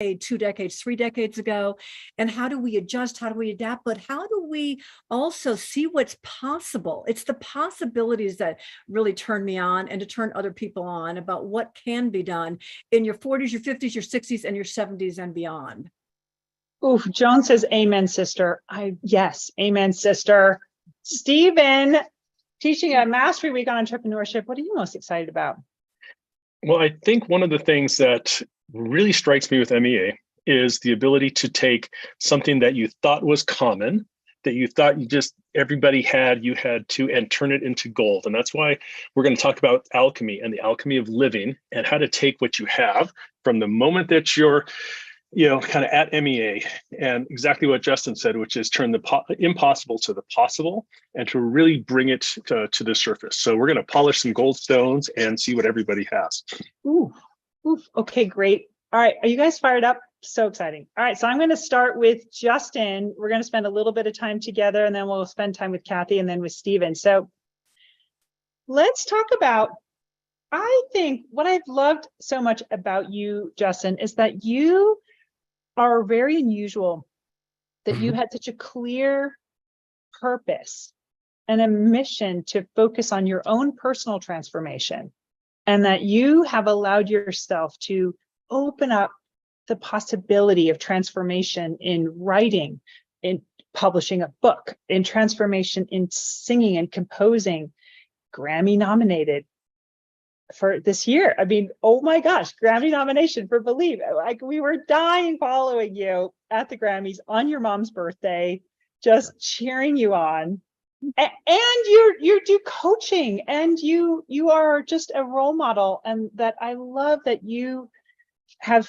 2 decades, 3 decades ago? And how do we adjust? How do we adapt? But how do we also see what's possible? It's the possibilities that really turn me on and to turn other people on about what can be done in your 40s, your 50s, your 60s, and your 70s and beyond. Oof, Joan says, amen, sister. Yes, amen, sister. Steven, teaching a mastery week on entrepreneurship. What are you most excited about? Well, I think one of the things that really strikes me with MEA is the ability to take something that you thought was common, that you thought everybody had, and turn it into gold. And that's why we're going to talk about alchemy and the alchemy of living and how to take what you have from the moment that you're kind of at MEA, and exactly what Justin said, which is turn the impossible to the possible and to really bring it to the surface. So we're going to polish some gold stones and see what everybody has. Ooh, okay, great. All right, are you guys fired up? So exciting. All right, so I'm going to start with Justin. We're going to spend a little bit of time together, and then we'll spend time with Kathy and then with Steven. So let's talk about, I think what I've loved so much about you, Justin, is that you are very unusual, that you had such a clear purpose and a mission to focus on your own personal transformation, and that you have allowed yourself to open up the possibility of transformation in writing, in publishing a book, in transformation in singing and composing, Grammy nominated for this year. I mean, oh my gosh, Grammy nomination for Believe. Like, we were dying following you at the Grammys on your mom's birthday, just cheering you on. And you do coaching, and you are just a role model. And that I love that you have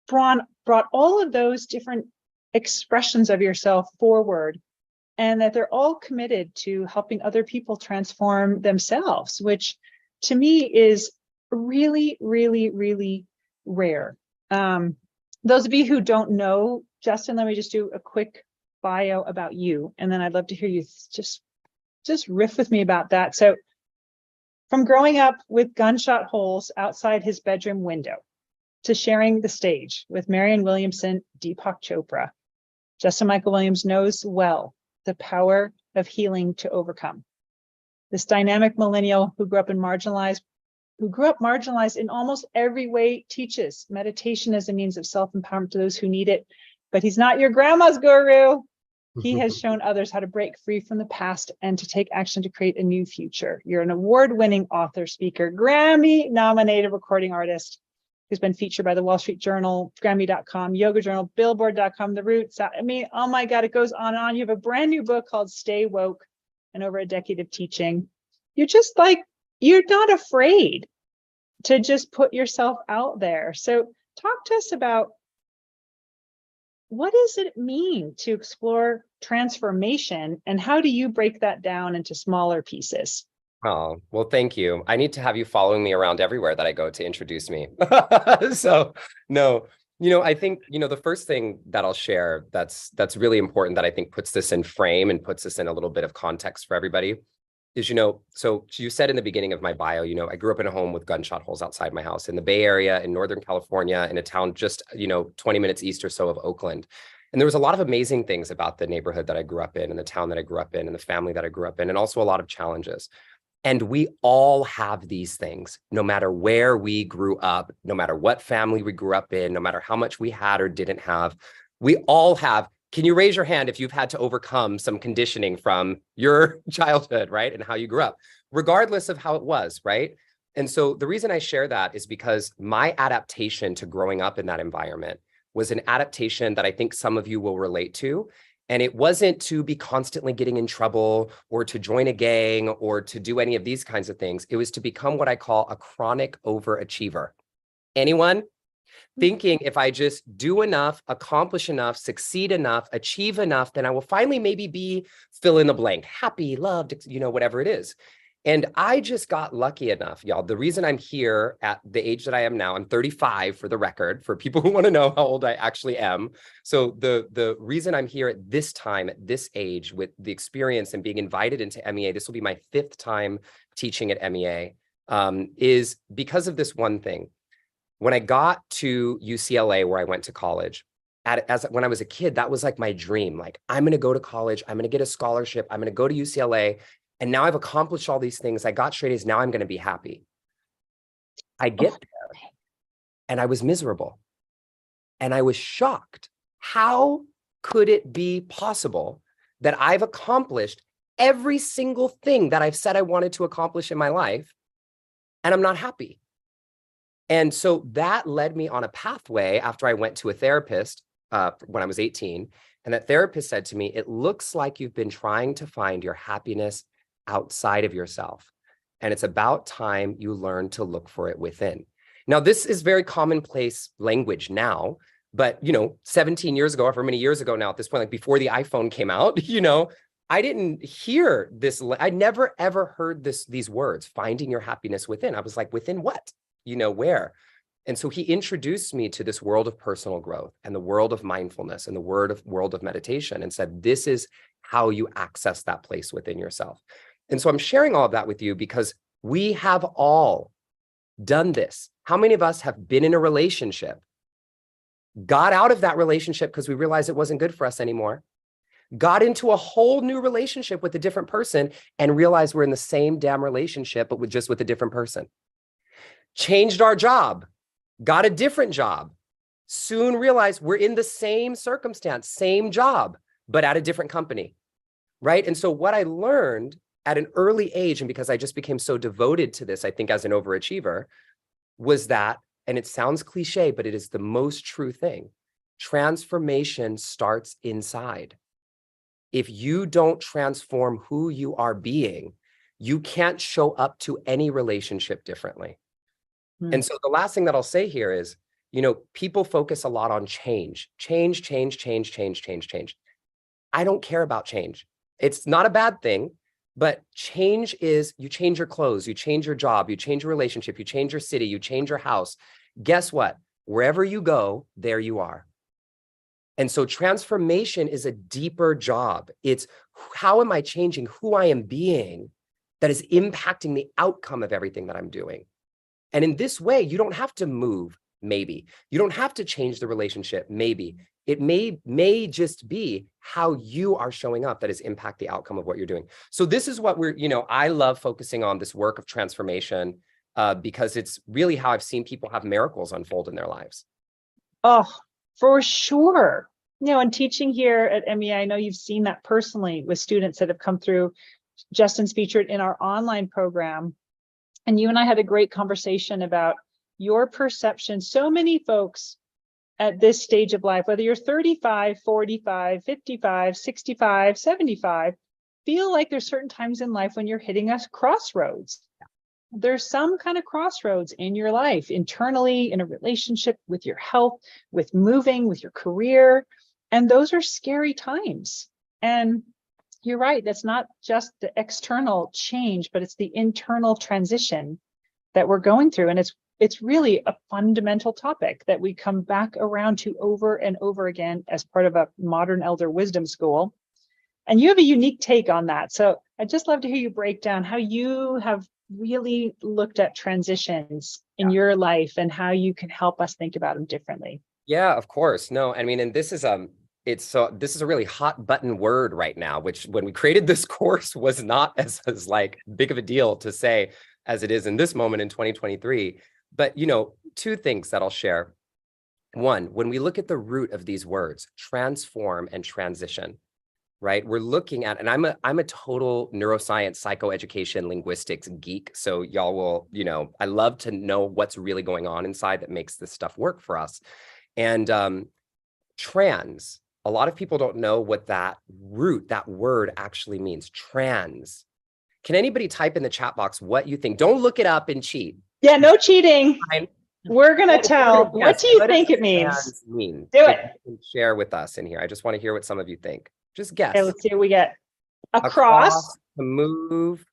brought all of those different expressions of yourself forward, and that they're all committed to helping other people transform themselves, which to me is really, really, really rare. Those of you who don't know Justin, let me just do a quick bio about you, and then I'd love to hear you just riff with me about that. So from growing up with gunshot holes outside his bedroom window to sharing the stage with Marianne Williamson, Deepak Chopra, Justin Michael Williams knows well the power of healing to overcome. This dynamic millennial who grew up marginalized in almost every way, teaches meditation as a means of self-empowerment to those who need it. But he's not your grandma's guru. He has shown others how to break free from the past and to take action to create a new future. You're an award-winning author, speaker, Grammy-nominated recording artist who's been featured by the Wall Street Journal, Grammy.com, Yoga Journal, Billboard.com, The Roots. I mean, oh my God, it goes on and on. You have a brand new book called Stay Woke, and over a decade of teaching. You're just like, you're not afraid to just put yourself out there. So talk to us about, what does it mean to explore transformation, and how do you break that down into smaller pieces? Oh, well, thank you. I need to have you following me around everywhere that I go to introduce me. So no, I think, the first thing that I'll share that's really important, that I think puts this in frame and puts this in a little bit of context for everybody is, so you said in the beginning of my bio, I grew up in a home with gunshot holes outside my house in the Bay Area in Northern California, in a town just, 20 minutes east or so of Oakland. And there was a lot of amazing things about the neighborhood that I grew up in, and the town that I grew up in, and the family that I grew up in, and also a lot of challenges. And we all have these things, no matter where we grew up, no matter what family we grew up in, no matter how much we had or didn't have, we all have. Can you raise your hand if you've had to overcome some conditioning from your childhood, right? And how you grew up, regardless of how it was, right? And so the reason I share that is because my adaptation to growing up in that environment was an adaptation that I think some of you will relate to. And it wasn't to be constantly getting in trouble or to join a gang or to do any of these kinds of things. It was to become what I call a chronic overachiever. Anyone? Thinking if I just do enough, accomplish enough, succeed enough, achieve enough, then I will finally maybe be fill in the blank, happy, loved, whatever it is. And I just got lucky enough, y'all. The reason I'm here at the age that I am now, I'm 35 for the record, for people who want to know how old I actually am. So the reason I'm here at this time, at this age, with the experience and being invited into MEA, this will be my 5th time teaching at MEA, is because of this one thing. When I got to UCLA, where I went to college, when I was a kid, that was like my dream. Like, I'm going to go to college. I'm going to get a scholarship. I'm going to go to UCLA. And now I've accomplished all these things. I got straight A's. Now I'm going to be happy. I get there and I was miserable. And I was shocked. How could it be possible that I've accomplished every single thing that I've said I wanted to accomplish in my life, and I'm not happy? And so that led me on a pathway after I went to a therapist when I was 18. And that therapist said to me, it looks like you've been trying to find your happiness outside of yourself. And it's about time you learn to look for it within. Now, this is very commonplace language now, but 17 years ago, or however many years ago now at this point, like before the iPhone came out, I didn't hear this. I never, ever heard this, words, finding your happiness within. I was like, within what? Where? And so he introduced me to this world of personal growth and the world of mindfulness and the world of meditation, and said, this is how you access that place within yourself. And so I'm sharing all of that with you because we have all done this. How many of us have been in a relationship, got out of that relationship because we realized it wasn't good for us anymore, got into a whole new relationship with a different person and realized we're in the same damn relationship, but with a different person? Changed our job, got a different job, soon realized we're in the same circumstance, same job, but at a different company, right? And so what I learned at an early age, and because I just became so devoted to this, I think as an overachiever, was that, and it sounds cliche, but it is the most true thing, transformation starts inside. If you don't transform who you are being, you can't show up to any relationship differently. And so the last thing that I'll say here is, people focus a lot on change. Change. I don't care about change. It's not a bad thing, but change is, you change your clothes, you change your job, you change your relationship, you change your city, you change your house. Guess what? Wherever you go, there you are. And so transformation is a deeper job. It's how am I changing who I am being that is impacting the outcome of everything that I'm doing. And in this way, you don't have to move, maybe. You don't have to change the relationship, maybe. It may just be how you are showing up that is impact the outcome of what you're doing. So this is what I love focusing on this work of transformation because it's really how I've seen people have miracles unfold in their lives. Oh, for sure. And teaching here at MEA, I know you've seen that personally with students that have come through. Justin's featured in our online program. And you and I had a great conversation about your perception. So many folks at this stage of life, whether you're 35, 45, 55, 65, 75, feel like there's certain times in life when you're hitting a crossroads. There's some kind of crossroads in your life, internally, in a relationship, with your health, with moving, with your career. And those are scary times. And you're right, that's not just the external change, but it's the internal transition that we're going through. And it's really a fundamental topic that we come back around to over and over again as part of a modern elder wisdom school. And you have a unique take on that. So I'd just love to hear you break down how you have really looked at transitions in your life and how you can help us think about them differently. Yeah, of course. No, I mean, and this is this is a really hot button word right now, which when we created this course was not as like big of a deal to say as it is in this moment in 2023. But, two things that I'll share. One, when we look at the root of these words, transform and transition, right? We're looking at, and I'm a total neuroscience, psychoeducation, linguistics geek. So y'all will, I love to know what's really going on inside that makes this stuff work for us. And trans, a lot of people don't know what that word actually means. Trans. Can anybody type in the chat box what you think? Don't look it up and cheat. Yeah, no cheating. We're going to tell. What do you think it means? Do it. Share with us in here. I just want to hear what some of you think. Just guess. Okay, let's see what we get. Across. To move.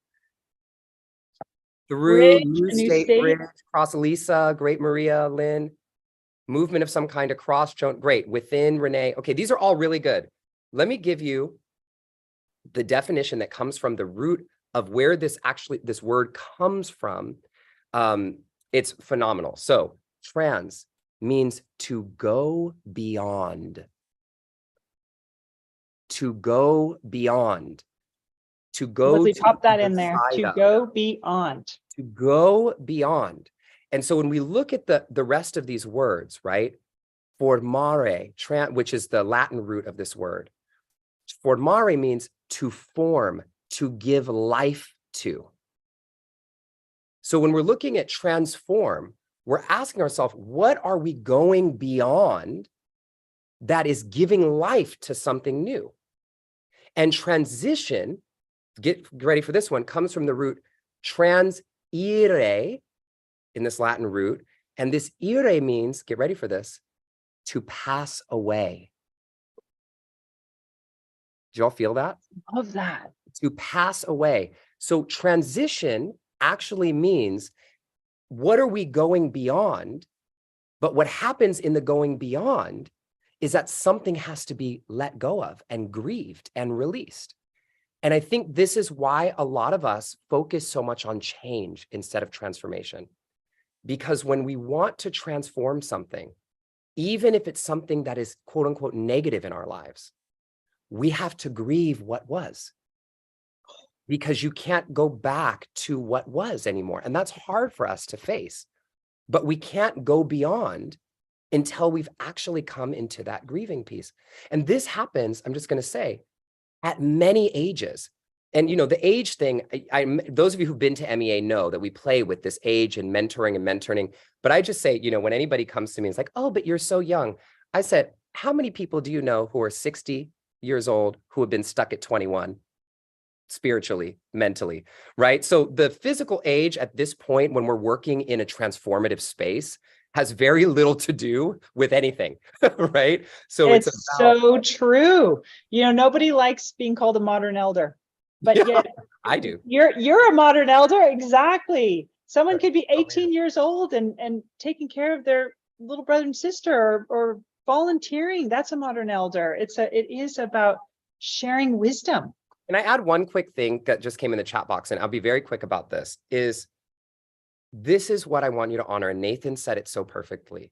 Through. New state bridge. Cross Elisa. Great Maria. Lynn. Movement of some kind. Across. Great. Within. Renee. Okay, these are all really good. Let me give you the definition that comes from the root of where this word comes from. It's phenomenal. So trans means to go beyond. To go beyond. To go Leslie, to pop that the in there. side To of. go beyond. To go beyond. And so when we look at the rest of these words, right? Formare, which is the Latin root of this word. Formare means to form, to give life to. So when we're looking at transform, we're asking ourselves, what are we going beyond that is giving life to something new? And transition, get ready for this one, comes from the root transire, in this Latin root. And this ire means, get ready for this, to pass away. Do y'all feel that? Love that. To pass away. So transition actually means, what are we going beyond? But what happens in the going beyond is that something has to be let go of and grieved and released. And I think this is why a lot of us focus so much on change instead of transformation. Because when we want to transform something, even if it's something that is quote unquote negative in our lives, we have to grieve what was. Because you can't go back to what was anymore. And that's hard for us to face. But we can't go beyond until we've actually come into that grieving piece. And this happens, I'm just going to say, at many ages. And, you know, the age thing, those of you who've been to MEA know that we play with this age and mentoring. But I just say, you know, when anybody comes to me, it's like, oh, but you're so young. I said, how many people do you know who are 60 years old who have been stuck at 21? Spiritually, mentally, right? So the physical age at this point, when we're working in a transformative space, has very little to do with anything, right? So it's about, so true. You know, nobody likes being called a modern elder, but yeah, yet I do. You're a modern elder. Exactly. Someone could be 18 years old and taking care of their little brother and sister or volunteering. That's a modern elder. It is about sharing wisdom. Can I add one quick thing that just came in the chat box, and I'll be very quick about this, is this is what I want you to honor. And Nathan said it so perfectly.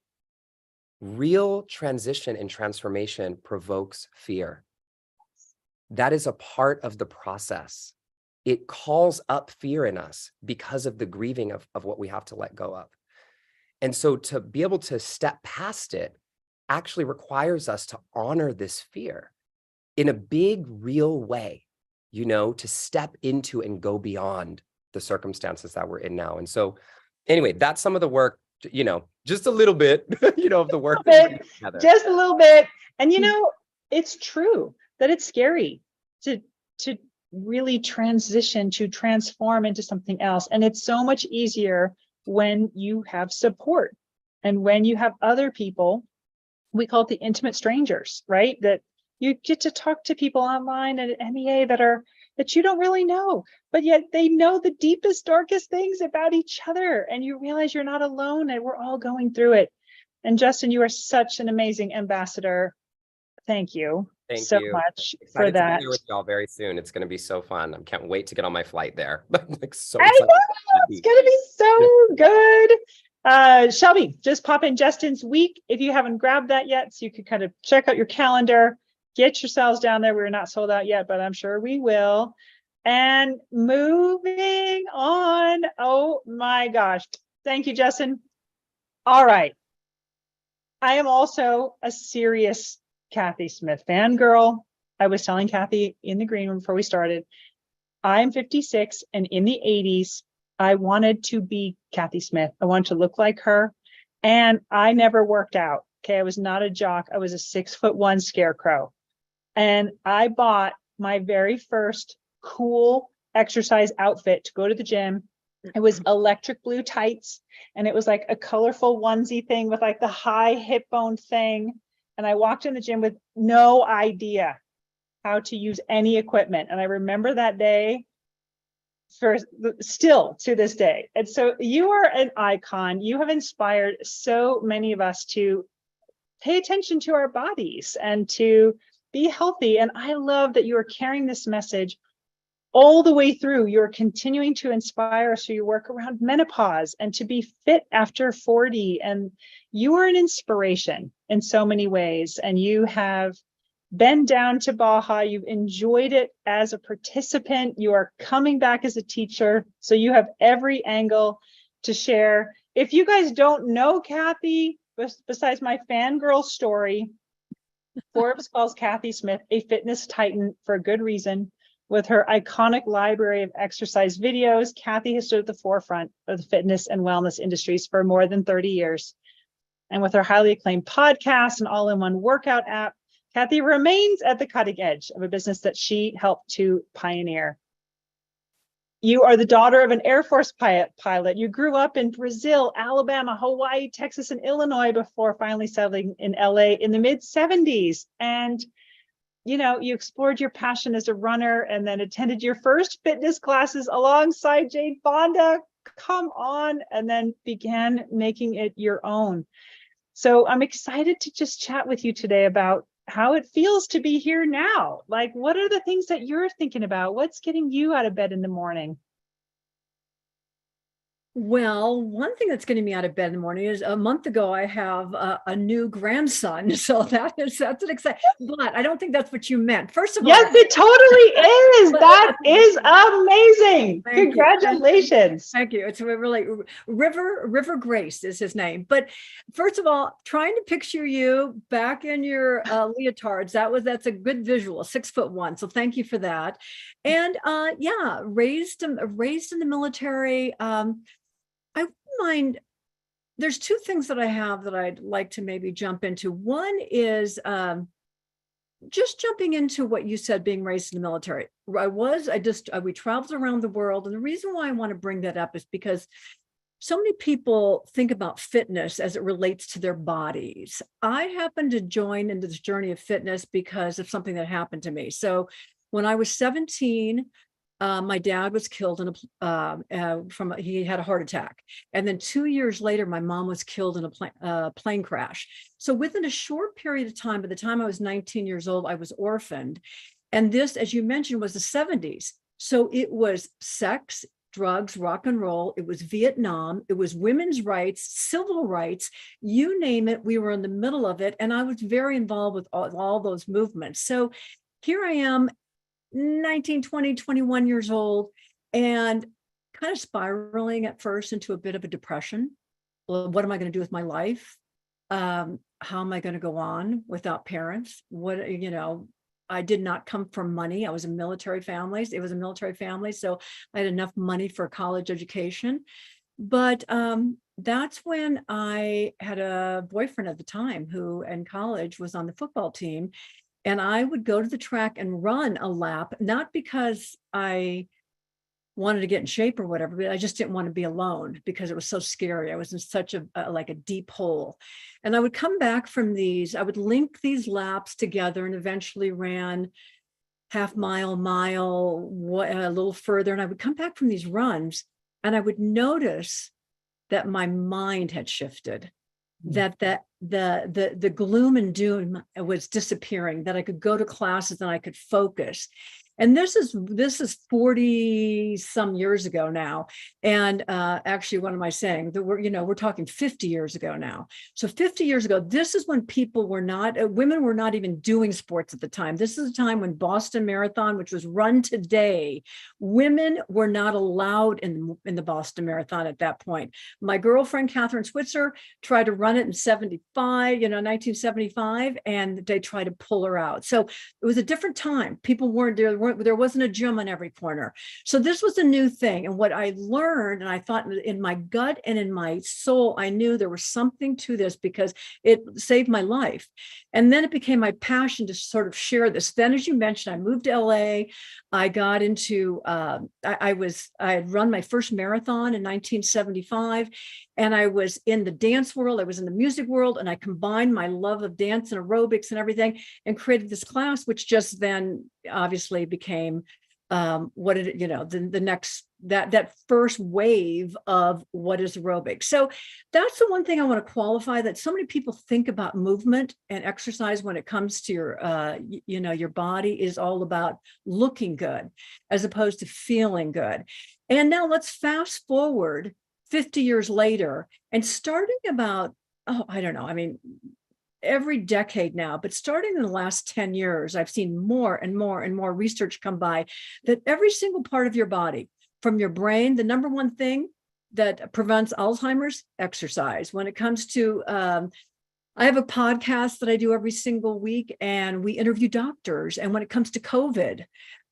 Real transition and transformation provokes fear. That is a part of the process. It calls up fear in us because of the grieving of what we have to let go of. And so to be able to step past it actually requires us to honor this fear in a big, real way. You know, to step into and go beyond the circumstances that we're in now. And so anyway, that's some of the work, you know, just a little bit, you know, of the work. Just a little bit. And, you know, it's true that it's scary to really transition, to transform into something else. And it's so much easier when you have support and when you have other people. We call it the intimate strangers, right? That you get to talk to people online at MEA that you don't really know, but yet they know the deepest, darkest things about each other. And you realize you're not alone and we're all going through it. And Justin, you are such an amazing ambassador. Thank you so much for that. To be there with y'all very soon. It's going to be so fun. I can't wait to get on my flight there. Like, so I know, it's going to be so good. Shelby, just pop in Justin's week if you haven't grabbed that yet, so you could kind of check out your calendar. Get yourselves down there. We're not sold out yet, but I'm sure we will. And moving on. Oh my gosh. Thank you, Justin. All right. I am also a serious Kathy Smith fangirl. I was telling Kathy in the green room before we started, I'm 56, and in the 80s, I wanted to be Kathy Smith. I wanted to look like her. And I never worked out. Okay. I was not a jock. I was a 6'1" scarecrow. And I bought my very first cool exercise outfit to go to the gym. It was electric blue tights, and it was like a colorful onesie thing with like the high hip bone thing. And I walked in the gym with no idea how to use any equipment. And I remember that day still to this day. And so you are an icon. You have inspired so many of us to pay attention to our bodies and to be healthy. And I love that you are carrying this message all the way through, you're continuing to inspire us through your work around menopause and to be fit after 40. And you are an inspiration in so many ways. And you have been down to Baja. You've enjoyed it as a participant. You are coming back as a teacher. So you have every angle to share. If you guys don't know Kathy, besides my fangirl story, Forbes calls Kathy Smith a fitness titan for a good reason. With her iconic library of exercise videos, Kathy has stood at the forefront of the fitness and wellness industries for more than 30 years. And with her highly acclaimed podcast and all-in-one workout app, Kathy remains at the cutting edge of a business that she helped to pioneer. You are the daughter of an Air Force pilot. You grew up in Brazil, Alabama, Hawaii, Texas, and Illinois before finally settling in LA in the mid-70s. And you explored your passion as a runner and then attended your first fitness classes alongside Jade Fonda. Come on, and then began making it your own. So I'm excited to just chat with you today about how it feels to be here now. Like, what are the things that you're thinking about? What's getting you out of bed in the morning? Well, one thing that's getting me out of bed in the morning is a month ago, I have a new grandson. So that's an exciting, but I don't think that's what you meant. First of all. Yes, it totally is. That is amazing. Congratulations. Thank you. It's really River Grace is his name. But first of all, trying to picture you back in your leotards, that's a good visual, 6'1". So thank you for that. And yeah, raised in the military. I wouldn't mind. There's two things that I have that I'd like to maybe jump into. One is just jumping into what you said, being raised in the military. We traveled around the world. And the reason why I want to bring that up is because so many people think about fitness as it relates to their bodies. I happened to join into this journey of fitness because of something that happened to me. So when I was 17, my dad was killed he had a heart attack. And then 2 years later, my mom was killed in a plane crash. So within a short period of time, by the time I was 19 years old, I was orphaned. And this, as you mentioned, was the 70s. So it was sex, drugs, rock and roll. It was Vietnam. It was women's rights, civil rights, you name it. We were in the middle of it. And I was very involved with all those movements. So here I am, 19, 20, 21 years old, and kind of spiraling at first into a bit of a depression. Well, what am I going to do with my life? How am I going to go on without parents? I did not come from money. I was in military families. It was a military family. So I had enough money for a college education. But that's when I had a boyfriend at the time who in college was on the football team. And I would go to the track and run a lap, not because I wanted to get in shape or whatever, but I just didn't want to be alone because it was so scary. I was in such a deep hole. And I would come back from these, I would link these laps together and eventually ran half mile, a little further. And I would come back from these runs and I would notice that my mind had shifted. That the gloom and doom was disappearing, that I could go to classes and I could focus. And this is 40 some years ago now. And actually, what am I saying? We're talking 50 years ago now. So 50 years ago, this is when women were not even doing sports at the time. This is a time when Boston Marathon, which was run today, women were not allowed in the Boston Marathon at that point. My girlfriend, Catherine Switzer, tried to run it in 1975, and they tried to pull her out. So it was a different time. People there wasn't a gym on every corner. So this was a new thing. And what I learned, and I thought in my gut and in my soul, I knew there was something to this because it saved my life. And then it became my passion to sort of share this. Then, as you mentioned, I moved to LA. I got into, I had run my first marathon in 1975. And I was in the dance world, I was in the music world, and I combined my love of dance and aerobics and everything and created this class, which just then obviously became what it, the next, that first wave of what is aerobic. So that's the one thing I want to qualify, that so many people think about movement and exercise when it comes to your body is all about looking good as opposed to feeling good. And now let's fast forward 50 years later, and starting about, I don't know, I mean, every decade now, but starting in the last 10 years, I've seen more and more and more research come by that every single part of your body, from your brain, the number one thing that prevents Alzheimer's, exercise. When it comes to, I have a podcast that I do every single week, and we interview doctors. And when it comes to COVID,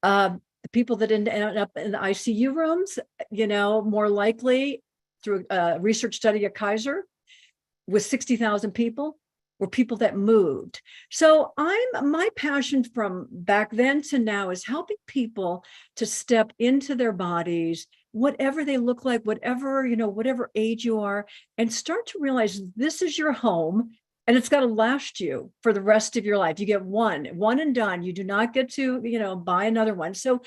the people that end up in the ICU rooms, more likely through a research study at Kaiser with 60,000 people, were people that moved. So my passion from back then to now is helping people to step into their bodies, whatever they look like, whatever age you are, and start to realize this is your home, and it's got to last you for the rest of your life. You get one and done. You do not get to, buy another one. So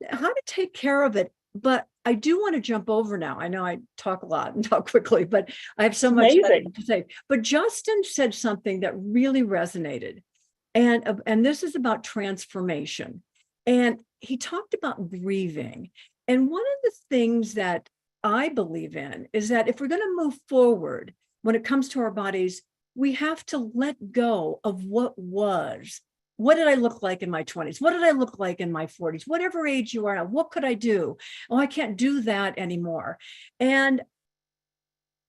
how to take care of it. But I do want to jump over now. I know I talk a lot and talk quickly, but I have so much to say. But Justin said something that really resonated. And this is about transformation. And he talked about grieving. And one of the things that I believe in is that if we're going to move forward when it comes to our bodies, we have to let go of what was. What did I look like in my 20s? What did I look like in my 40s? Whatever age you are now, what could I do? Oh, I can't do that anymore. And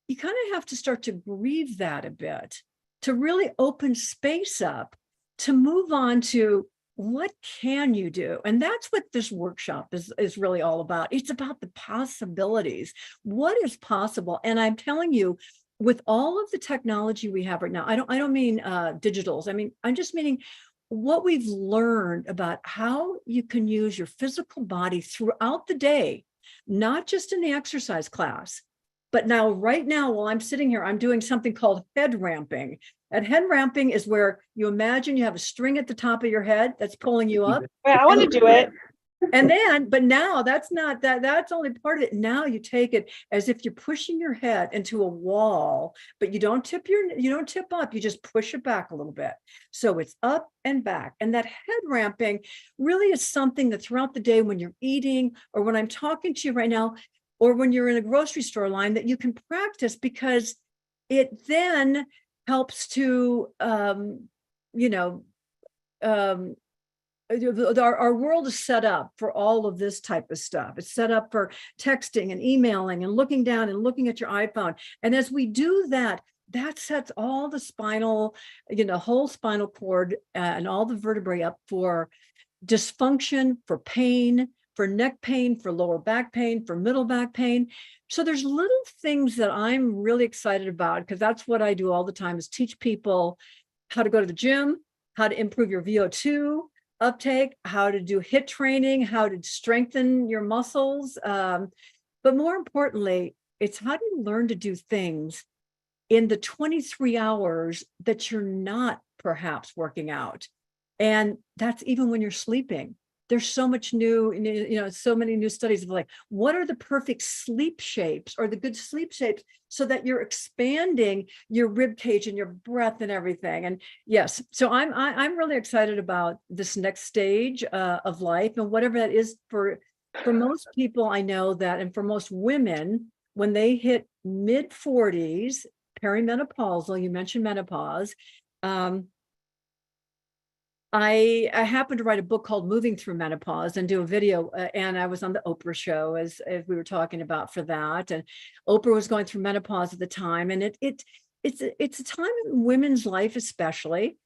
you kind of have to start to grieve that a bit, to really open space up, to move on to what can you do? And that's what this workshop is really all about. It's about the possibilities. What is possible? And I'm telling you, with all of the technology we have right now, I don't mean digitals. I mean, I'm just meaning what we've learned about how you can use your physical body throughout the day, not just in the exercise class, but right now, while I'm sitting here, I'm doing something called head ramping. And head ramping is where you imagine you have a string at the top of your head that's pulling you up. I want to do it. And then, but now that's not that's only part of it. Now you take it as if you're pushing your head into a wall, but you don't tip up, you just push it back a little bit. So it's up and back. And that head ramping really is something that throughout the day, when you're eating or when I'm talking to you right now, or when you're in a grocery store line, that you can practice, because it then helps to, our world is set up for all of this type of stuff. It's set up for texting and emailing and looking down and looking at your iPhone. And as we do that, that sets all the spinal, whole spinal cord and all the vertebrae up for dysfunction, for pain, for neck pain, for lower back pain, for middle back pain. So there's little things that I'm really excited about, because that's what I do all the time, is teach people how to go to the gym, how to improve your VO2 uptake, how to do HIIT training, how to strengthen your muscles. But more importantly, it's how do you learn to do things in the 23 hours that you're not perhaps working out. And that's even when you're sleeping. There's so much so many new studies of like, what are the perfect sleep shapes or the good sleep shapes so that you're expanding your rib cage and your breath and everything. And yes, so I'm really excited about this next stage of life, and whatever that is for most people. I know that, and for most women, when they hit mid 40s, perimenopausal, you mentioned menopause, I happened to write a book called Moving Through Menopause and do a video, and I was on the Oprah show as we were talking about for that. And Oprah was going through menopause at the time, and it's a time in women's life, especially.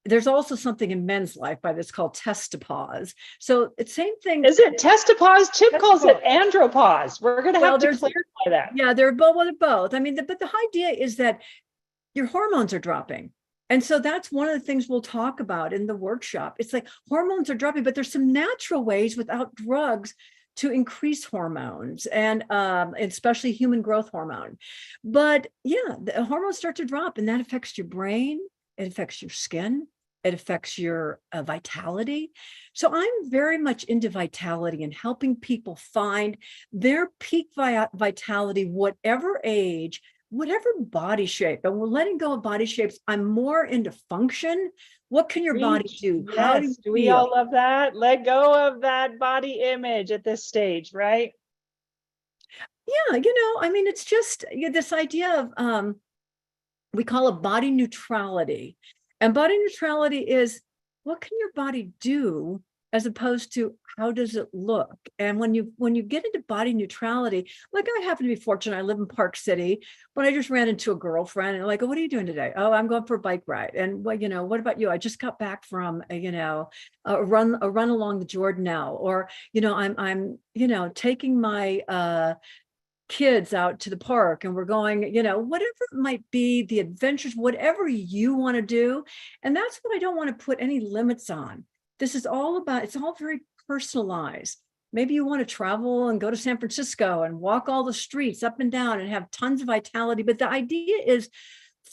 There's also something in men's life by this called testopause. So it's same thing. Is it testopause? Chip calls it andropause. We're going to have to clarify that. Yeah, they're both. I mean, but the idea is that your hormones are dropping. And so that's one of the things we'll talk about in the workshop. It's like hormones are dropping, but there's some natural ways without drugs to increase hormones, and especially human growth hormone. But yeah, the hormones start to drop, and that affects your brain. It affects your skin. It affects your vitality. So I'm very much into vitality and helping people find their peak vitality, whatever age, whatever body shape. And we're letting go of body shapes. I'm more into function. What can your body Preach. do? How do you Yes, do we feel? all love that? Let go of that body image at this stage, right? Yeah, I mean, it's just this idea of we call it body neutrality. And body neutrality is, what can your body do as opposed to how does it look? And when you get into body neutrality, like I happen to be fortunate, I live in Park City, but I just ran into a girlfriend and like, oh, what are you doing today? Oh, I'm going for a bike ride. And well, what about you? I just got back from a run along the Jordanelle, or I'm taking my kids out to the park and we're going, whatever it might be, the adventures, whatever you want to do. And that's what I don't want to put any limits on. This is all about, it's all very personalized. Maybe you want to travel and go to San Francisco and walk all the streets up and down and have tons of vitality. But the idea is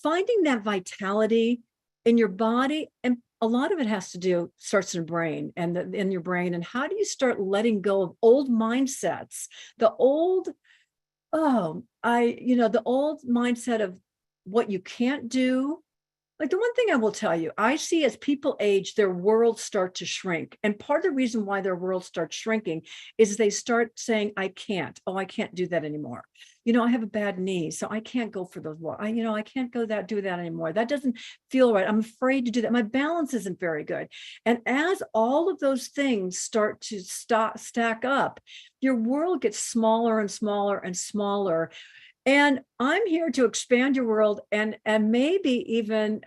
finding that vitality in your body. And a lot of it starts in the brain and in your brain. And how do you start letting go of old mindsets, the old mindset of what you can't do. Like the one thing I will tell you, I see as people age, their worlds start to shrink. And part of the reason why their world starts shrinking is they start saying, I can't do that anymore. I have a bad knee, so I can't go for those walks. I can't do that anymore. That doesn't feel right. I'm afraid to do that. My balance isn't very good. And as all of those things start to stack up, your world gets smaller and smaller and smaller. And I'm here to expand your world and maybe even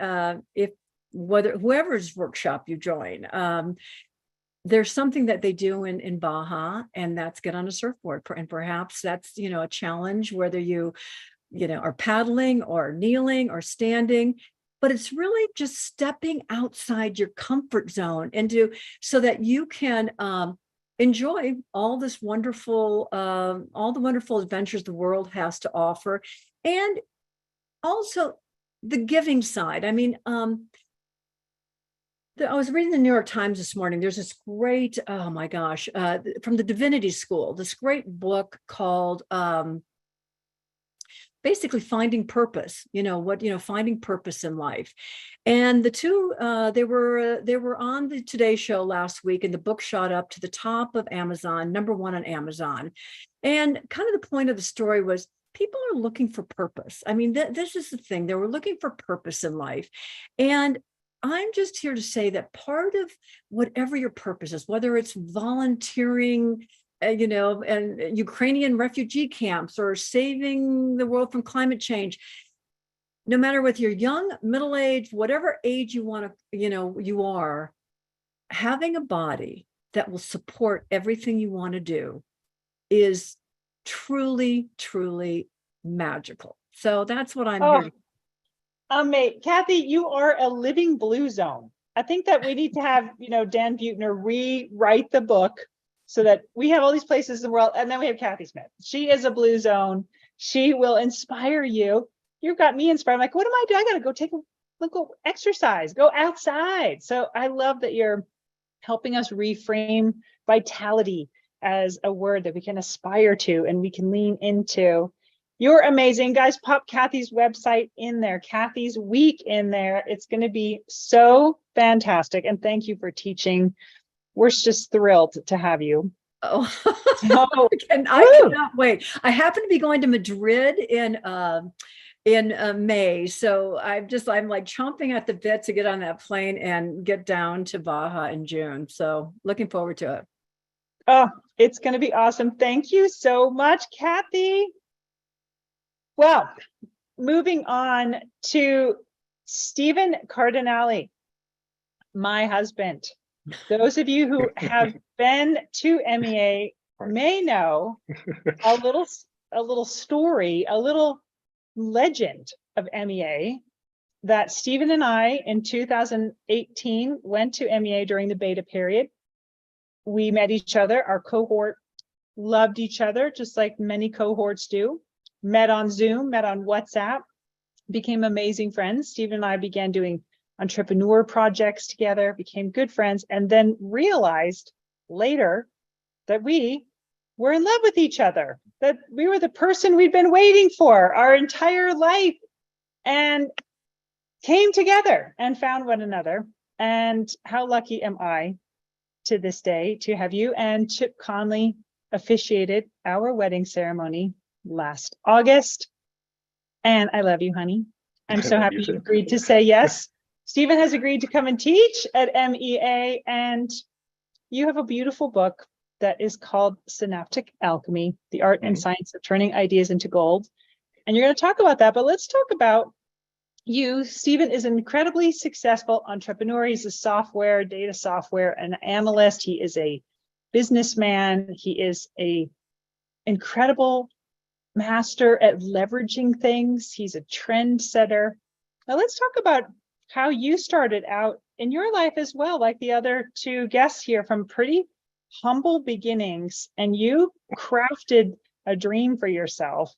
whoever's workshop you join, there's something that they do in Baja, and that's get on a surfboard. And perhaps that's, a challenge, whether you are paddling or kneeling or standing, but it's really just stepping outside your comfort zone so that you can enjoy all the wonderful adventures the world has to offer. And also the giving side. I mean, I was reading the New York Times this morning. There's this great, oh my gosh, from the Divinity School, this great book called basically Finding Purpose, finding purpose in life. And the two, they were on the Today Show last week, and the book shot up to the top of Amazon, #1 on Amazon. And kind of the point of the story was people are looking for purpose. I mean, this is the thing. They were looking for purpose in life. And I'm just here to say that part of whatever your purpose is, whether it's volunteering, and Ukrainian refugee camps or saving the world from climate change, no matter whether you're young, middle-aged, whatever age you want to, you are, having a body that will support everything you want to do is truly, truly magical. So that's what I'm here to. Mate, Kathy, you are a living blue zone. I think that we need to have, Dan Buettner rewrite the book so that we have all these places in the world. And then we have Kathy Smith. She is a blue zone. She will inspire you. You've got me inspired. I'm like, what am I doing? I got to go exercise, go outside. So I love that you're helping us reframe vitality as a word that we can aspire to and we can lean into. You're amazing, guys. Pop Kathy's website in there, Kathy's week in there. It's going to be so fantastic. And thank you for teaching. We're just thrilled to have you. Oh, and I cannot wait. I happen to be going to Madrid in May. So I'm like chomping at the bit to get on that plane and get down to Baja in June. So looking forward to it. Oh, it's going to be awesome. Thank you so much, Kathy. Well, moving on to Steven Cardinale, my husband. Those of you who have been to MEA may know a little story, a little legend of MEA that Steven and I in 2018 went to MEA during the beta period. We met each other, our cohort loved each other, just like many cohorts do. Met on Zoom, met on WhatsApp, became amazing friends. Steven and I began doing entrepreneur projects together, became good friends, and then realized later that we were in love with each other, that we were the person we'd been waiting for our entire life, and came together and found one another. And how lucky am I to this day to have you. And Chip Conley officiated our wedding ceremony last August. And I love you, honey. I'm so happy you agreed to say yes. Stephen has agreed to come and teach at MEA, and you have a beautiful book that is called Synaptic Alchemy, the art and science of turning ideas into gold. And you're going to talk about that, but let's talk about you. Stephen is an incredibly successful entrepreneur. He's a data software, an analyst. He is a businessman. He is a incredible master at leveraging things. He's a trendsetter. Now let's talk about how you started out in your life as well, like the other two guests here, from pretty humble beginnings, and you crafted a dream for yourself,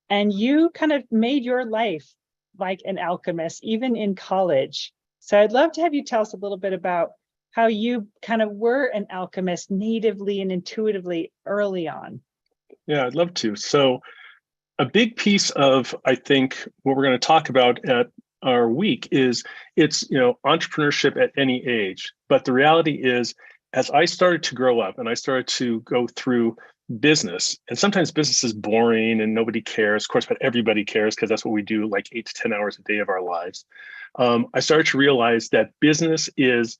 and you kind of made your life like an alchemist, even in college. So I'd love to have you tell us a little bit about how you kind of were an alchemist natively and intuitively early on. Yeah, I'd love to. So a big piece of, I think, what we're going to talk about at our week is it's, entrepreneurship at any age. But the reality is, as I started to grow up and I started to go through business, and sometimes business is boring and nobody cares, of course, but everybody cares because that's what we do like 8 to 10 hours a day of our lives. I started to realize that business is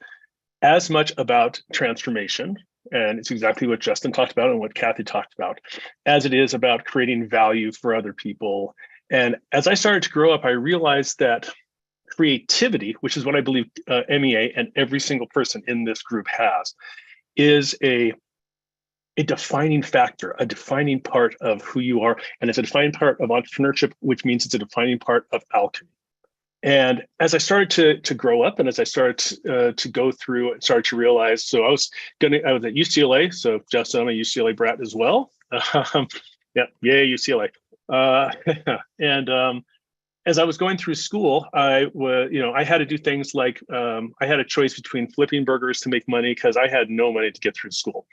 as much about transformation, and it's exactly what Justin talked about and what Kathy talked about, as it is about creating value for other people. And as I started to grow up, I realized that creativity, which is what I believe MEA and every single person in this group has, is a defining factor, a defining part of who you are. And it's a defining part of entrepreneurship, which means it's a defining part of alchemy. And as I started to grow up, and as I started to go through and started to realize, so I was at UCLA. So Justin, I'm a UCLA brat as well. Yeah, yay, UCLA. And as I was going through school, I had to do things like I had a choice between flipping burgers to make money because I had no money to get through school,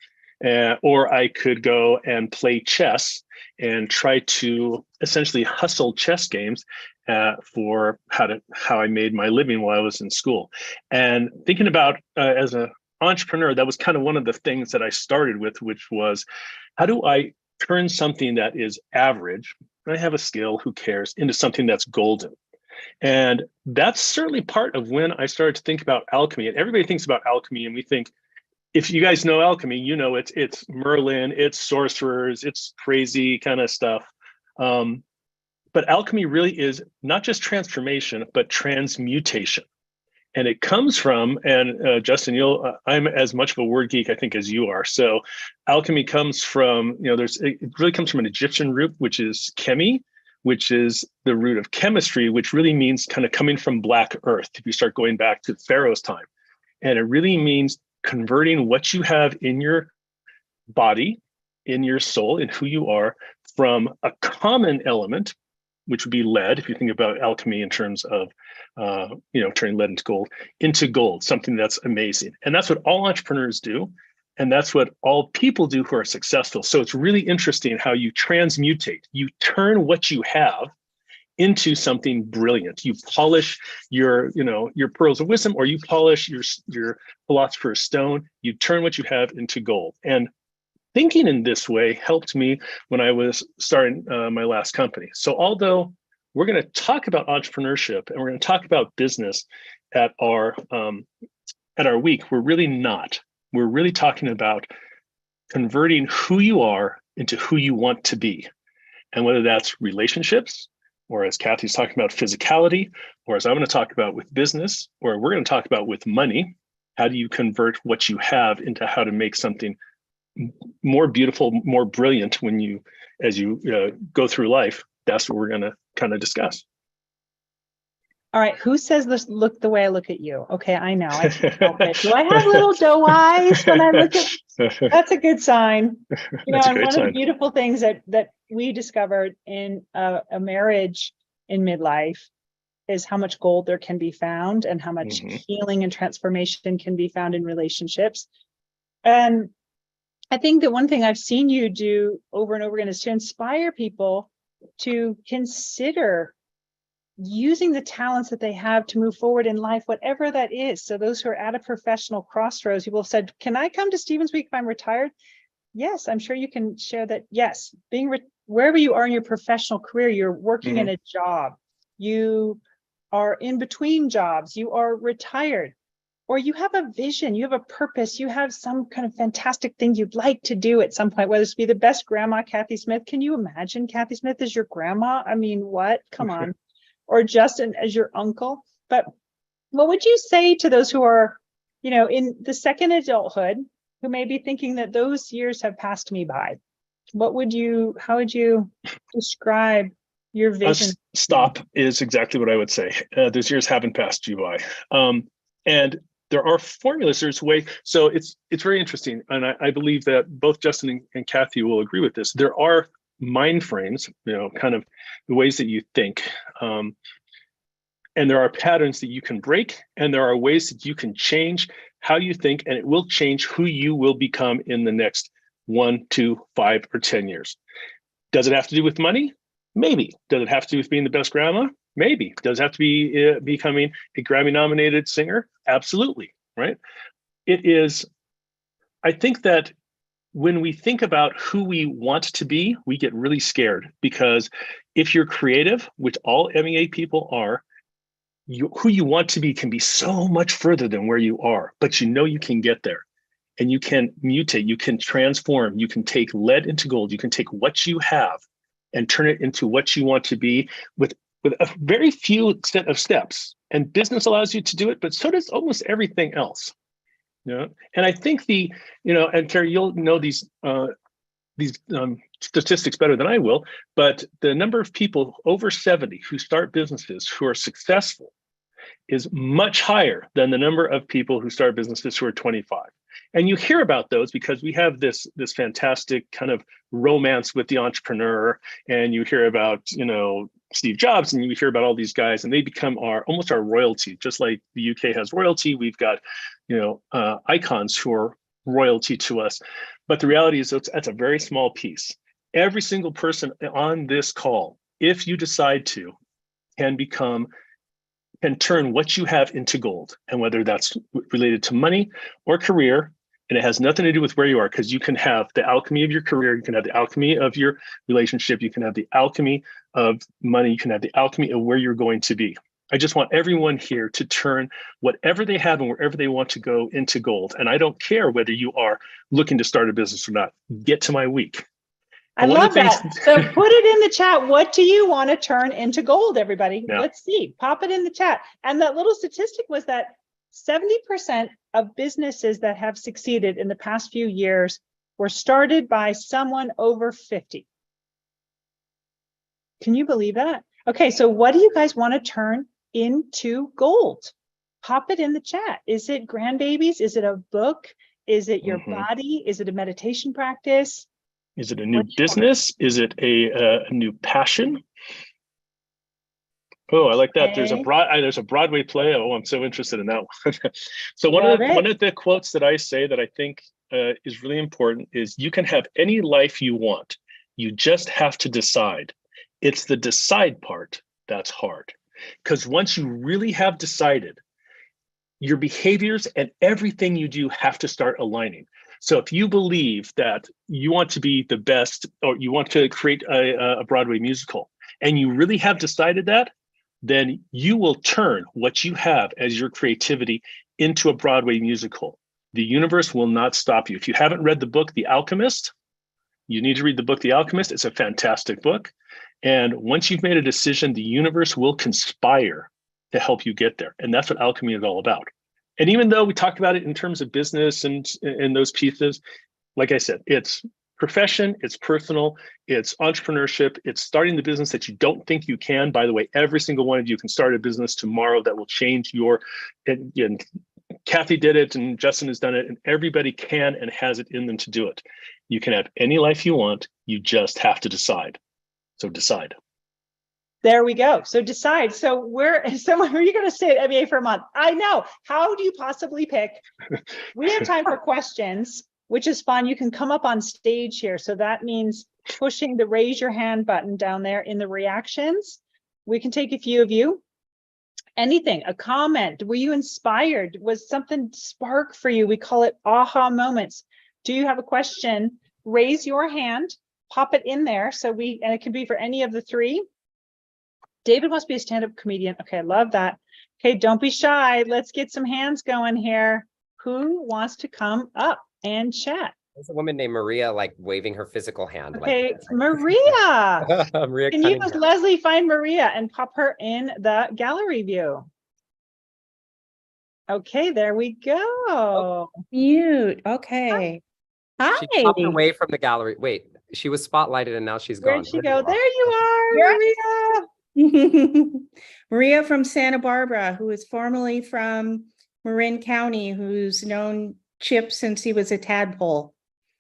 or I could go and play chess and try to essentially hustle chess games for how I made my living while I was in school. And thinking about as an entrepreneur, that was kind of one of the things that I started with, which was, how do I turn something that is average, I have a skill, who cares, into something that's golden? And that's certainly part of when I started to think about alchemy. And everybody thinks about alchemy, and we think, if you guys know alchemy, it's Merlin, it's sorcerers, it's crazy kind of stuff. But alchemy really is not just transformation, but transmutation. And it comes from, and Justin, I'm as much of a word geek, I think, as you are. So alchemy comes from, it really comes from an Egyptian root, which is chemi, which is the root of chemistry, which really means kind of coming from black earth, if you start going back to Pharaoh's time. And it really means converting what you have in your body, in your soul, in who you are, from a common element, which would be lead, if you think about alchemy in terms of, turning lead into gold, something that's amazing. And that's what all entrepreneurs do. And that's what all people do who are successful. So it's really interesting how you transmutate. You turn what you have into something brilliant. You polish your pearls of wisdom, or you polish your philosopher's stone. You turn what you have into gold. And thinking in this way helped me when I was starting my last company. So although we're going to talk about entrepreneurship and we're going to talk about business at our week, we're really not. We're really talking about converting who you are into who you want to be. And whether that's relationships, or as Kathy's talking about physicality, or as I'm going to talk about with business, or we're going to talk about with money, how do you convert what you have into how to make something more beautiful, more brilliant as you go through life? That's what we're going to kind of discuss. All right, who says this? Look the way I look at you. Okay, I know. I can't help it. Do I have little doe eyes when I look at? That's a good sign. That's a great one sign. of the beautiful things that we discovered in a marriage in midlife is how much gold there can be found and how much healing and transformation can be found in relationships. And I think that one thing I've seen you do over and over again is to inspire people to consider using the talents that they have to move forward in life, whatever that is. So those who are at a professional crossroads, people have said, can I come to Stevens Week if I'm retired? Yes, I'm sure you can share that. Yes, wherever you are in your professional career, you're working in a job, you are in between jobs, you are retired, or you have a vision, you have a purpose, you have some kind of fantastic thing you'd like to do at some point, whether it's be the best grandma, Kathy Smith. Can you imagine Kathy Smith as your grandma? I mean, what? Come on. Or Justin as your uncle. But what would you say to those who are, in the second adulthood, who may be thinking that those years have passed me by? How would you describe your vision? Stop is exactly what I would say. Those years haven't passed you by. And there are formulas, there's ways. So it's very interesting. And I believe that both Justin and Kathy will agree with this. There are mind frames, kind of the ways that you think. And there are patterns that you can break, and there are ways that you can change how you think, and it will change who you will become in the next 1, 2, 5, or 10 years. Does it have to do with money? Maybe. Does it have to do with being the best grandma? Maybe. Does it have to be becoming a Grammy-nominated singer? Absolutely, right? It is, I think that when we think about who we want to be, we get really scared, because if you're creative, which all MEA people are, who you want to be can be so much further than where you are, but you can get there, and you can mutate, you can transform, you can take lead into gold, you can take what you have and turn it into what you want to be with a very few set of steps. And business allows you to do it, but so does almost everything else. And I think and Kari, you'll know these statistics better than I will, but the number of people over 70 who start businesses who are successful is much higher than the number of people who start businesses who are 25. And you hear about those because we have this fantastic kind of romance with the entrepreneur, and you hear about, Steve Jobs, and you hear about all these guys, and they become almost our royalty. Just like the UK has royalty, we've got, icons who are royalty to us. But the reality is that's a very small piece. Every single person on this call, if you decide to, can turn what you have into gold. And whether that's related to money or career, and it has nothing to do with where you are, because you can have the alchemy of your career, you can have the alchemy of your relationship, you can have the alchemy of money, you can have the alchemy of where you're going to be. I just want everyone here to turn whatever they have and wherever they want to go into gold. And I don't care whether you are looking to start a business or not. Get to my week. I love that. So put it in the chat. What do you want to turn into gold, everybody? Yeah. Let's see. Pop it in the chat. And that little statistic was that 70% of businesses that have succeeded in the past few years were started by someone over 50. Can you believe that? Okay, so what do you guys want to turn into gold? Pop it in the chat. Is it grandbabies? Is it a book? Is it your body? Is it a meditation practice? Is it a new business? Is it a new passion? Oh, I like that. Okay. There's a Broadway play. Oh, I'm so interested in that one. So one of the quotes that I say that I think is really important is, you can have any life you want. You just have to decide. It's the decide part that's hard. Because once you really have decided, your behaviors and everything you do have to start aligning. So if you believe that you want to be the best, or you want to create a Broadway musical, and you really have decided that, then you will turn what you have as your creativity into a Broadway musical. The universe will not stop you. If you haven't read the book, The Alchemist, you need to read the book, The Alchemist. It's a fantastic book. And once you've made a decision, the universe will conspire to help you get there. And that's what alchemy is all about. And even though we talked about it in terms of business and those pieces, like I said, it's profession, it's personal, it's entrepreneurship, it's starting the business that you don't think you can. By the way, every single one of you can start a business tomorrow that will change and Kathy did it, and Justin has done it, and everybody can and has it in them to do it. You can have any life you want, you just have to decide. So decide. There we go. So decide. So where are you going to stay at MEA for a month? I know. How do you possibly pick? We have time for questions, which is fun. You can come up on stage here. So that means pushing the raise your hand button down there in the reactions. We can take a few of you. Anything, a comment. Were you inspired? Was something spark for you? We call it aha moments. Do you have a question? Raise your hand, pop it in there. And it can be for any of the three. David must be a stand-up comedian. Okay, I love that. Okay, don't be shy. Let's get some hands going here. Who wants to come up and chat? There's a woman named Maria, like waving her physical hand. Okay, Like, Maria. Maria Can you, Cunningham. Leslie, find Maria and pop her in the gallery view? Okay, there we go. Mute. Okay. Hi. She popped away from the gallery. Wait, she was spotlighted and now she's gone. Where'd she go? There you are, Maria. Maria from Santa Barbara, who is formerly from Marin County, who's known Chip since he was a tadpole.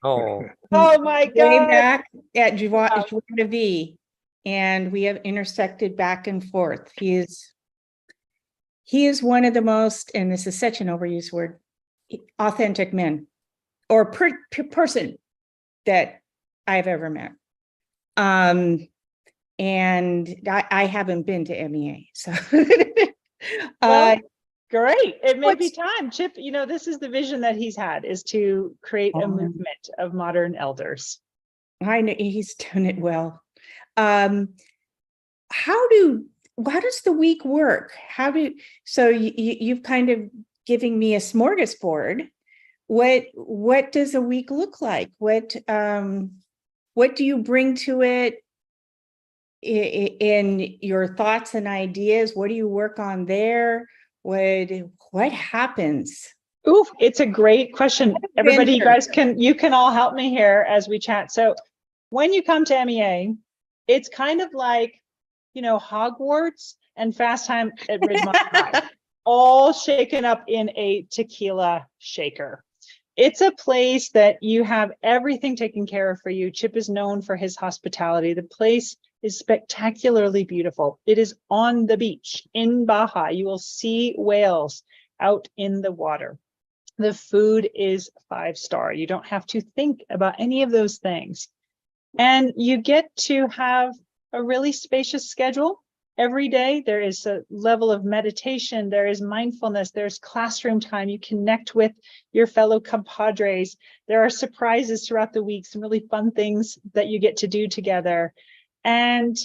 Oh, Oh my Way God. back at Joie de Vie, and we have intersected back and forth. He is one of the most, and this is such an overused word, authentic men or person that I've ever met. And I haven't been to MEA, so Well, great. It may be time. Chip, you know, this is the vision that he's had, is to create a movement of modern elders. I know he's done it well. How does the week work? So you've kind of giving me a smorgasbord. What does a week look like? What do you bring to it in your thoughts and ideas? What do you work on there? What happens? Oof, it's a great question. Everybody, you can all help me here as we chat. So when you come to MEA, it's kind of like, you know, Hogwarts and Fast Time at Ridgemont High, all shaken up in a tequila shaker. It's a place that you have everything taken care of for you. Chip is known for his hospitality. The place is spectacularly beautiful. It is on the beach in Baja. You will see whales out in the water. The food is 5-star. You don't have to think about any of those things. And you get to have a really spacious schedule. Every day there is a level of meditation, there is mindfulness, there's classroom time, you connect with your fellow compadres. There are surprises throughout the week, some really fun things that you get to do together. And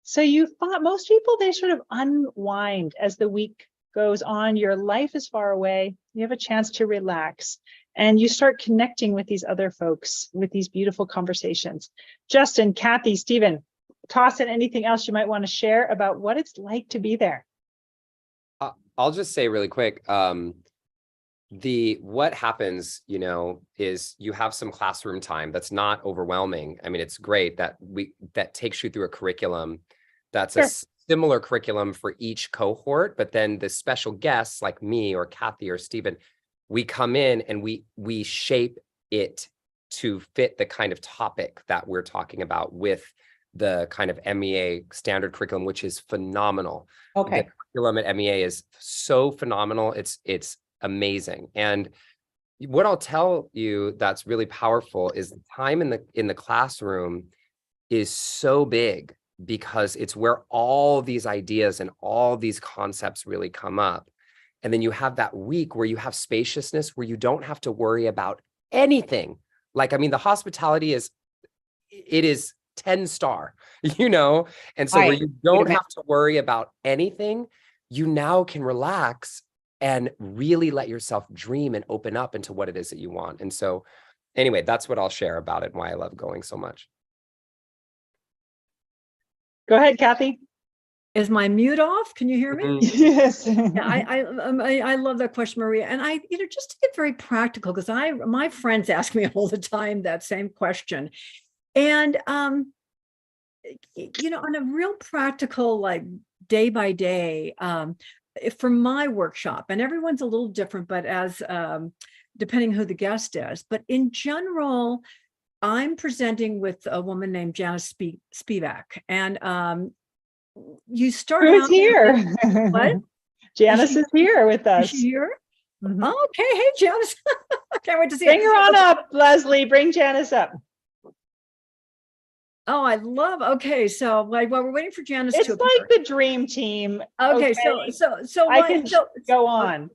so most people, they sort of unwind as the week goes on. Your life is far away, you have a chance to relax, and you start connecting with these other folks with these beautiful conversations. Justin, Kathy, Steven, toss in anything else you might want to share about what it's like to be there. I'll just say really quick, what happens, you know, is you have some classroom time that's not overwhelming. I mean, it's great that takes you through a curriculum that's a similar curriculum for each cohort, but then the special guests like me or Kathy or Steven, we come in and we shape it to fit the kind of topic that we're talking about with the kind of MEA standard curriculum, which is phenomenal. Okay. The curriculum at MEA is so phenomenal. It's amazing. And what I'll tell you that's really powerful is the time in the classroom is so big because it's where all these ideas and all these concepts really come up. And then you have that week where you have spaciousness, where you don't have to worry about anything. Like, I mean, the hospitality is 10-star, you know? And so where you don't have to worry about anything, you now can relax and really let yourself dream and open up into what it is that you want. And so anyway, that's what I'll share about it and why I love going so much. Go ahead, Kathy. Is my mute off? Can you hear me? Yes. Yeah, I love that question, Maria. And just to get very practical, because my friends ask me all the time that same question. And, on a real practical, like day by day, for my workshop, and everyone's a little different, but as depending who the guest is, but in general, I'm presenting with a woman named Janice Spivak. And you start Who's out. here? What? Janice is here with Is us. she here? Mhm. Oh, okay. Hey, Janice. I can't wait to see Bring it. her on up, Leslie. Bring Janice up. Oh, I love. Okay, so while we're waiting for Janice It's to like appear. the dream team. Okay, I can go on.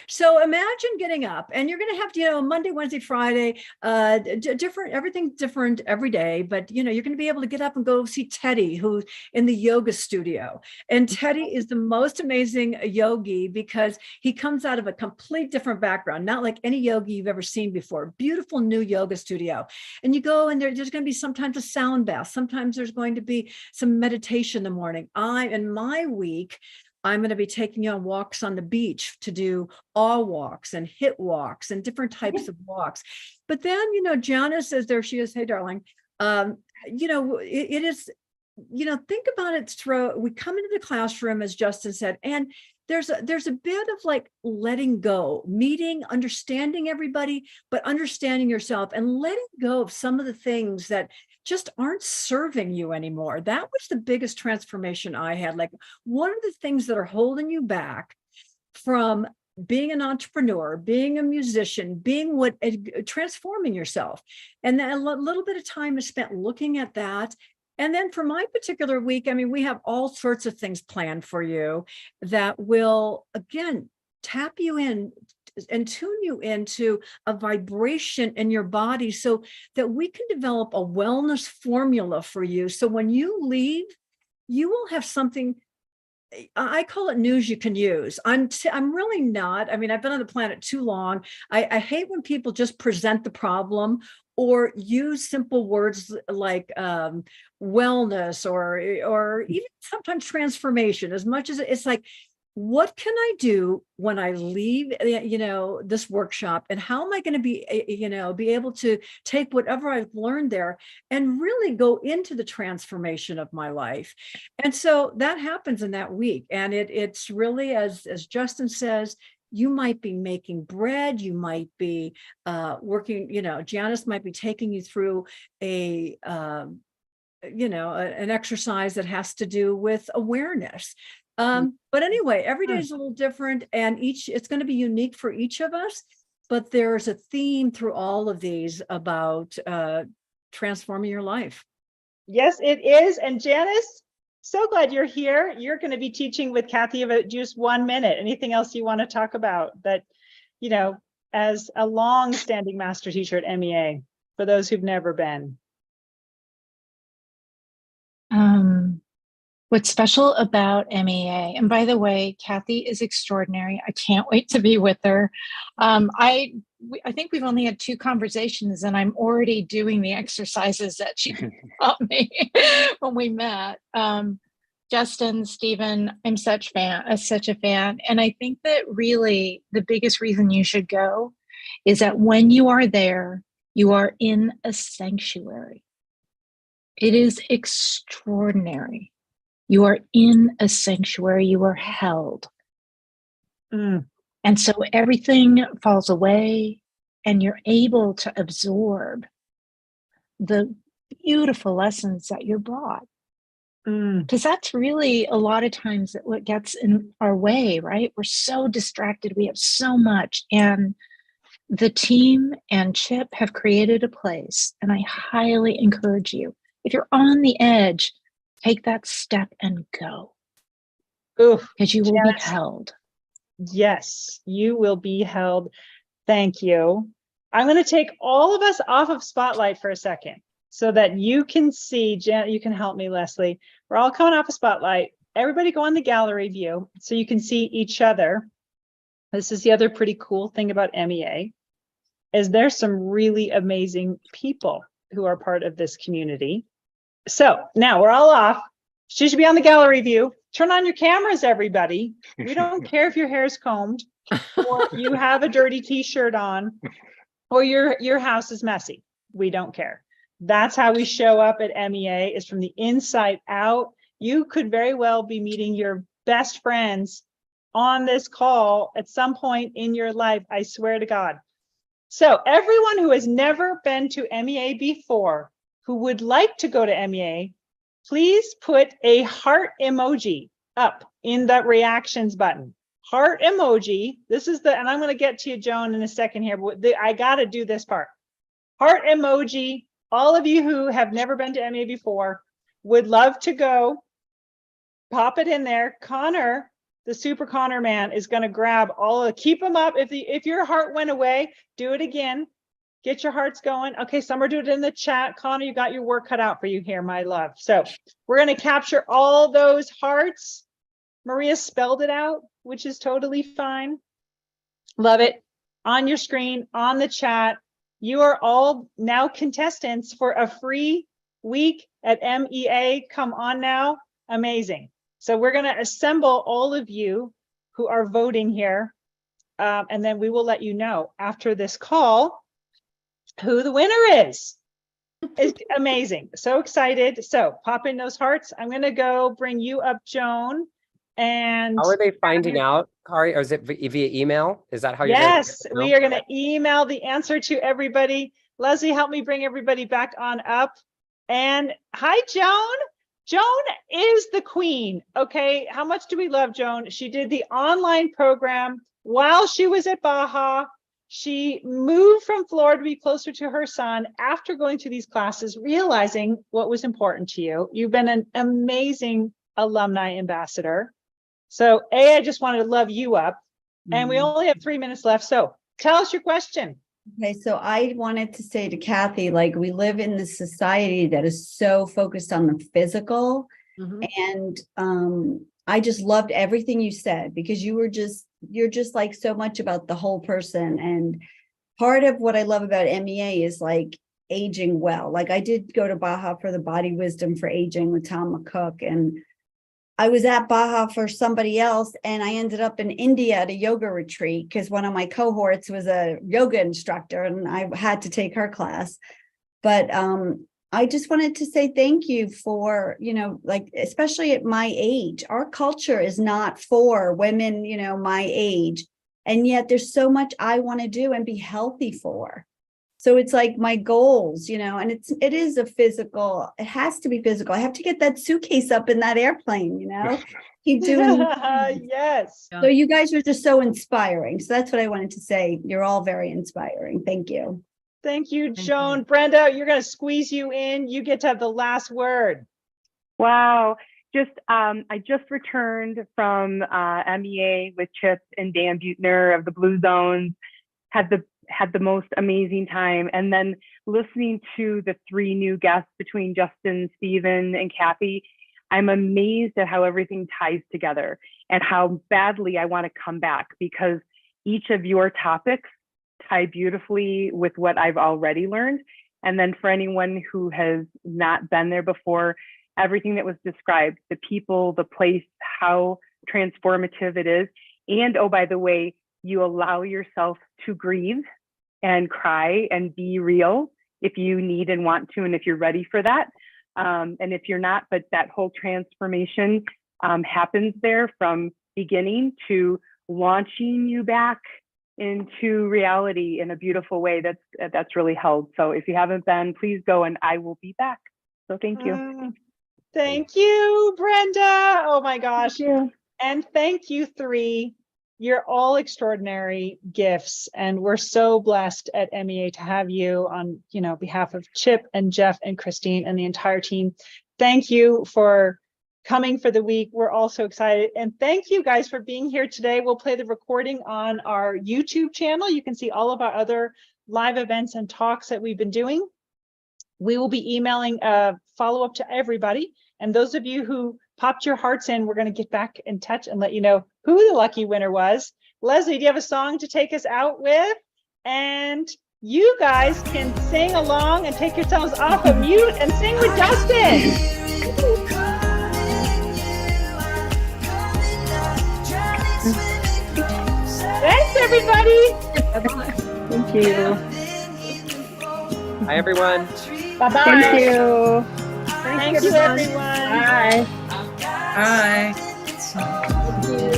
So imagine getting up and you're going to have, Monday, Wednesday, Friday, different, everything's different every day, but you're going to be able to get up and go see Teddy, who's in the yoga studio. And Teddy is the most amazing yogi because he comes out of a complete different background, not like any yogi you've ever seen before. Beautiful new yoga studio. And you go and there's going to be sometimes a sound bath. Sometimes there's going to be some meditation in the morning. In my week, I'm going to be taking you on walks on the beach to do awe walks and hit walks and different types of walks. But then, Janice is there. She is, hey, darling. It is, think about it. We come into the classroom, as Justin said, and there's a bit of like letting go, meeting, understanding everybody, but understanding yourself and letting go of some of the things that just aren't serving you anymore. That was the biggest transformation I had. Like, what are the things that are holding you back from being an entrepreneur, being a musician, transforming yourself? And then a little bit of time is spent looking at that. And then for my particular week, we have all sorts of things planned for you that will, again, tap you in and tune you into a vibration in your body so that we can develop a wellness formula for you. So when you leave, you will have something, I call it news you can use. I'm really not. I've been on the planet too long. I hate when people just present the problem or use simple words like wellness or even sometimes transformation, as much as it's like, what can I do when I leave, this workshop, and how am I going to be able to take whatever I've learned there and really go into the transformation of my life? And so that happens in that week. And it's really, as Justin says, you might be making bread, you might be working, Janice might be taking you through an exercise that has to do with awareness. But anyway, every day is a little different, and it's going to be unique for each of us, but there's a theme through all of these about transforming your life. Yes, it is. And Janice, so glad you're here. You're going to be teaching with Kathy about just 1 minute. Anything else you want to talk about that, as a long-standing master teacher at MEA, for those who've never been? What's special about MEA, and by the way, Kathy is extraordinary. I can't wait to be with her. I think we've only had 2 conversations and I'm already doing the exercises that she taught me when we met. Justin, Steven, I'm such a fan. And I think that really the biggest reason you should go is that when you are there, you are in a sanctuary. It is extraordinary. You are in a sanctuary, you are held. And so everything falls away and you're able to absorb the beautiful lessons that you're brought. Because that's really a lot of times what gets in our way, right? We're so distracted, we have so much. And the team and Chip have created a place, and I highly encourage you, if you're on the edge, take that step and go. Because you will be held. Yes, you will be held. Thank you. I'm going to take all of us off of Spotlight for a second so that you can see, you can help me, Leslie. We're all coming off of Spotlight. Everybody go on the gallery view so you can see each other. This is the other pretty cool thing about MEA, is there's some really amazing people who are part of this community. So now we're all off. She should be on the gallery view. Turn on your cameras, everybody. We don't care if your hair's combed or you have a dirty t-shirt on or your house is messy. We don't care. That's how we show up at MEA, is from the inside out. You could very well be meeting your best friends on this call at some point in your life. I swear to God. So everyone who has never been to MEA before, who would like to go to MEA, please put a heart emoji up in that reactions button. Heart emoji. This is the, and I'm going to get to you, Joan, in a second here, but I got to do this part. Heart emoji. All of you who have never been to MEA before would love to go. Pop it in there. Connor, the super Connor man, is going to grab all of, keep them up. If your heart went away, do it again. Get your hearts going. Okay, some are doing it in the chat. Connor, you got your work cut out for you here, my love. So we're going to capture all those hearts. Maria spelled it out, which is totally fine. Love it. On your screen, on the chat. You are all now contestants for a free week at MEA. Come on now. Amazing. So we're going to assemble all of you who are voting here. And then we will let you know after this call who the winner is. It's amazing. So excited. So pop in those hearts. I'm going to go bring you up, Joan. And how are they finding out, Kari? Or is it via email? Is that how you're yes, we are going to email the answer to everybody. Leslie, help me bring everybody back on up. And hi, Joan. Joan is the queen. Okay. How much do we love Joan? She did the online program while she was at Baja. She moved from Florida to be closer to her son after going to these classes, realizing what was important to you. You've been an amazing alumni ambassador. So I just wanted to love you up, and we only have 3 minutes left. So tell us your question. Okay, so I wanted to say to Kathy, like, we live in this society that is so focused on the physical. And I just loved everything you said, because you're just like so much about the whole person. And part of what I love about MEA is like aging well. Like, I did go to Baja for the Body Wisdom for Aging with Tom McCook, and I was at Baja for somebody else, and I ended up in India at a yoga retreat because one of my cohorts was a yoga instructor and I had to take her class. But I just wanted to say thank you for, like, especially at my age, our culture is not for women, my age. And yet there's so much I want to do and be healthy for. So it's like my goals, and it is a physical, it has to be physical. I have to get that suitcase up in that airplane, keep doing. Yes. So you guys are just so inspiring. So that's what I wanted to say. You're all very inspiring. Thank you. Thank you, Joan. Brenda, you're going to squeeze you in. You get to have the last word. Wow. I just returned from MEA with Chip and Dan Buettner of the Blue Zones. Had the most amazing time. And then listening to the 3 new guests between Justin, Steven, and Kathy, I'm amazed at how everything ties together and how badly I want to come back, because each of your topics tie beautifully with what I've already learned. And then for anyone who has not been there before, everything that was described, the people, the place, how transformative it is. And oh, by the way, you allow yourself to grieve and cry and be real if you need and want to, and if you're ready for that. And if you're not, but that whole transformation happens there from beginning to launching you back into reality in a beautiful way that's really held. So if you haven't been, please go, and I will be back. So thank you. Thank you, Brenda. Oh my gosh. Thank you. And thank you 3. You're all extraordinary gifts, and we're so blessed at MEA to have you on, behalf of Chip and Jeff and Christine and the entire team. Thank you for coming for the week. We're all so excited. And thank you guys for being here today. We'll play the recording on our YouTube channel. You can see all of our other live events and talks that we've been doing. We will be emailing a follow-up to everybody. And those of you who popped your hearts in, we're going to get back in touch and let you know who the lucky winner was. Leslie, do you have a song to take us out with? And you guys can sing along and take yourselves off of mute and sing with Justin. Thanks, everybody. Thank you. Hi, everyone. Bye-bye. Thank you. Thank you, everyone. Bye. Bye. Thank you.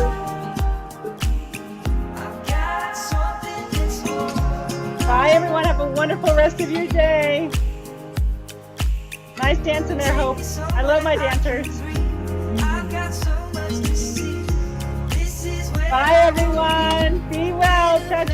Bye, everyone. Have a wonderful rest of your day. Nice dancing there, Hope. I love my dancers. Bye, everyone. Be well.